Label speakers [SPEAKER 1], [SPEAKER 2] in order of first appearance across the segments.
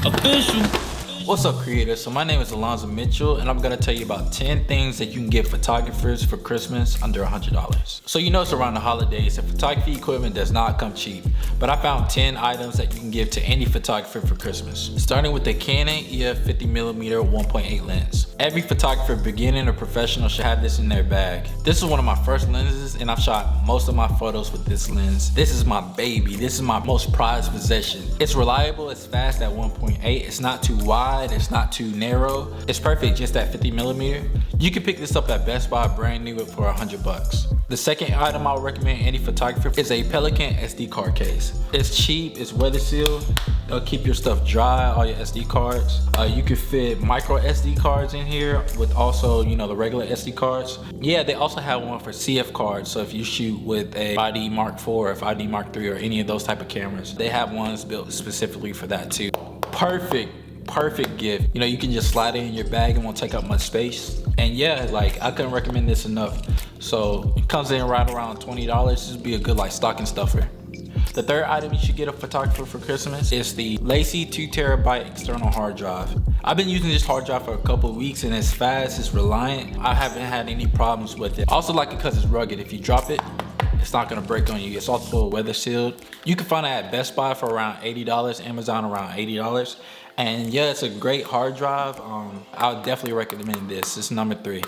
[SPEAKER 1] Official. What's up, creators? So my name is Alonzo Mitchell, and I'm gonna tell you about 10 things that you can get photographers for Christmas under $100. So you know it's around the holidays, and photography equipment does not come cheap. But I found 10 items that you can give to any photographer for Christmas. Starting with the Canon EF 50mm 1.8 lens. Every photographer, beginning or professional, should have this in their bag. This is one of my first lenses, and I've shot most of my photos with this lens. This is my baby. This is my most prized possession. It's reliable, it's fast at 1.8, it's not too wide, it's not too narrow. It's perfect just at 50mm. You can pick this up at Best Buy brand new for $100. The second item I would recommend any photographer is a PELICAN SD card case. It's cheap, it's weather sealed. It'll keep your stuff dry, all your SD cards. You can fit micro SD cards in here with also, you know, the regular SD cards. Yeah, they also have one for CF cards. So if you shoot with a 5D Mark IV or 5D Mark III or any of those type of cameras, they have ones built specifically for that too. Perfect gift. You know, you can just slide it in your bag and won't take up much space. And yeah, like, I couldn't recommend this enough. So it comes in right around $20. This would be a good like stocking stuffer. The third item you should get a photographer for Christmas is the LACIE 2TB external hard drive. I've been using this hard drive for a couple of weeks, and it's fast, it's reliant. I haven't had any problems with it. I also like it because it's rugged. If you drop it, it's not gonna break on you. It's also weather sealed. You can find it at Best Buy for around $80, Amazon around $80. And yeah, it's a great hard drive. I would definitely recommend this. It's number 3.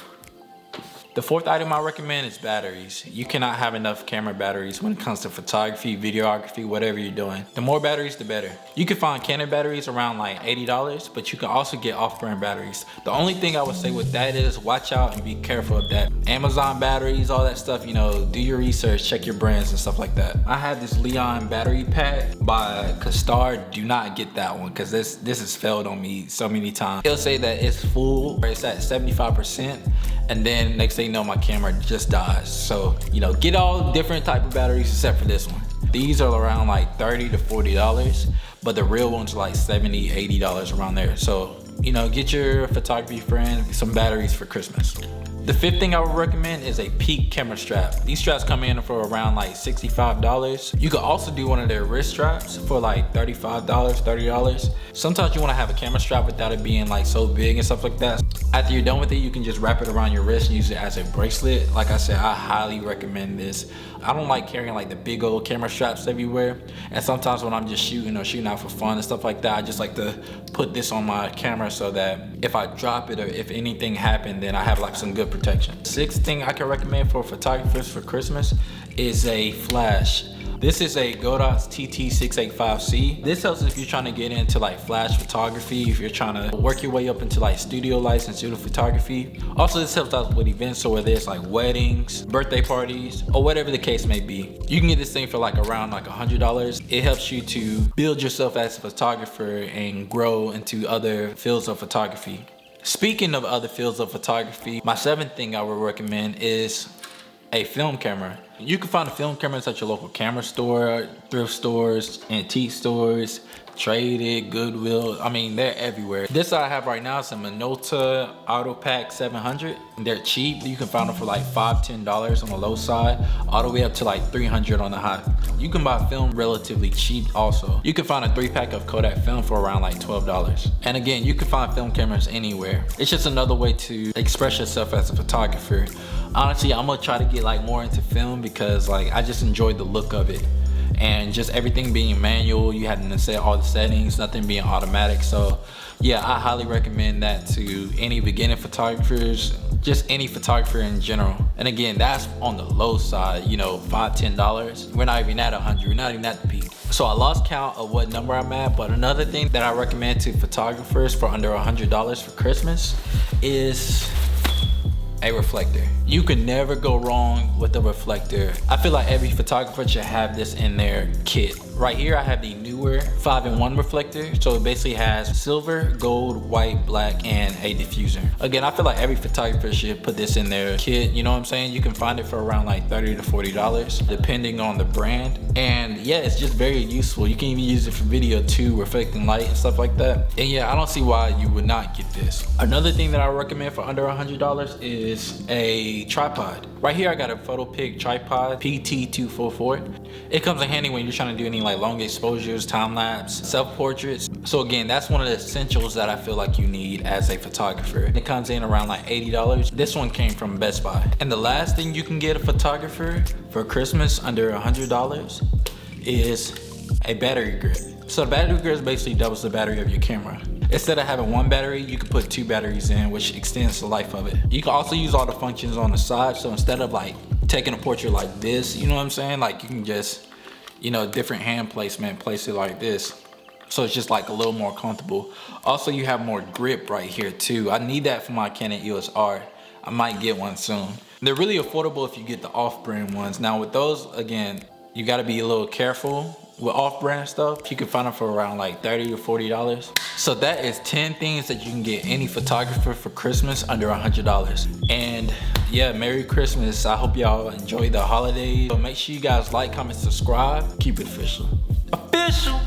[SPEAKER 1] The fourth item I recommend is batteries. You cannot have enough camera batteries when it comes to photography, videography, whatever you're doing. The more batteries, the better. You can find Canon batteries around like $80, but you can also get off-brand batteries. The only thing I would say with that is watch out and be careful of that. Amazon batteries, all that stuff, you know, do your research, check your brands and stuff like that. I have this Leon battery pack by Castar. Do not get that one because this has failed on me so many times. It'll say that it's full, or it's at 75%, and then next thing you know, my camera just dies. So, you know, get all different type of batteries except for this one. These are around like $30 to $40, but the real ones are like $70, $80 around there. So, you know, get your photography friend some batteries for Christmas. The fifth thing I would recommend is a peak camera strap. These straps come in for around like $65. You could also do one of their wrist straps for like $35, $30. Sometimes you want to have a camera strap without it being like so big and stuff like that. After you're done with it, you can just wrap it around your wrist and use it as a bracelet. Like I said, I highly recommend this. I don't like carrying like the big old camera straps everywhere. And sometimes when I'm just shooting or shooting out for fun and stuff like that, I just like to put this on my camera so that if I drop it or if anything happened, then I have like some good protection. Sixth thing I can recommend for photographers for Christmas is a flash. This is a Godox TT685C. This helps if you're trying to get into like flash photography, if you're trying to work your way up into like studio lights and studio photography. Also, this helps out with events, so whether it's like weddings, birthday parties, or whatever the case may be. You can get this thing for like around like $100. It helps you to build yourself as a photographer and grow into other fields of photography. Speaking of other fields of photography, my seventh thing I would recommend is a film camera. You can find a film camera at your local camera store, thrift stores, antique stores, Traded, Goodwill. I mean, they're everywhere. This I have right now is a Minolta Auto Pack 700. They're cheap. You can find them for like $5, $10 on the low side, all the way up to like $300 on the high. You can buy film relatively cheap also. You can find a 3-pack of Kodak film for around like $12. And again, you can find film cameras anywhere. It's just another way to express yourself as a photographer. Honestly, I'm gonna try to get like more into film because like I just enjoy the look of it. And just everything being manual, you had to set all the settings, nothing being automatic. So yeah, I highly recommend that to any beginning photographers, just any photographer in general. And again, that's on the low side, you know, $5, $10. We're not even at 100, we're not even at the peak. So I lost count of what number I'm at, but another thing that I recommend to photographers for under $100 for Christmas is a reflector. You can never go wrong with a reflector. I feel like every photographer should have this in their kit. Right here I have the newer 5-in-1 reflector. So it basically has silver, gold, white, black, and a diffuser. Again, I feel like every photographer should put this in their kit. You know what I'm saying? You can find it for around like $30 to $40 depending on the brand. And yeah, it's just very useful. You can even use it for video too, reflecting light and stuff like that. And yeah, I don't see why you would not get this. Another thing that I recommend for under $100 is a tripod. Right here I got a PhotoPig tripod PT244. It comes in handy when you're trying to do any like long exposures, time lapse, self-portraits. So again, that's one of the essentials that I feel like you need as a photographer. It comes in around like $80. This one came from Best Buy. And the last thing you can get a photographer for Christmas under $100 is a battery grip. So the battery grip basically doubles the battery of your camera. Instead of having one battery, you can put 2 batteries in, which extends the life of it. You can also use all the functions on the side. So instead of like taking a portrait like this, you know what I'm saying? Like you can just, you know, different hand placement, place it like this. So it's just like a little more comfortable. Also, you have more grip right here too. I need that for my Canon EOS R. I might get one soon. They're really affordable if you get the off-brand ones. Now with those, again, you gotta be a little careful with off-brand stuff. You can find them for around like $30 to $40. So that is 10 things that you can get any photographer for Christmas under $100. And yeah, Merry Christmas. I hope y'all enjoy the holidays. So make sure you guys like, comment, subscribe. Keep it official. Official.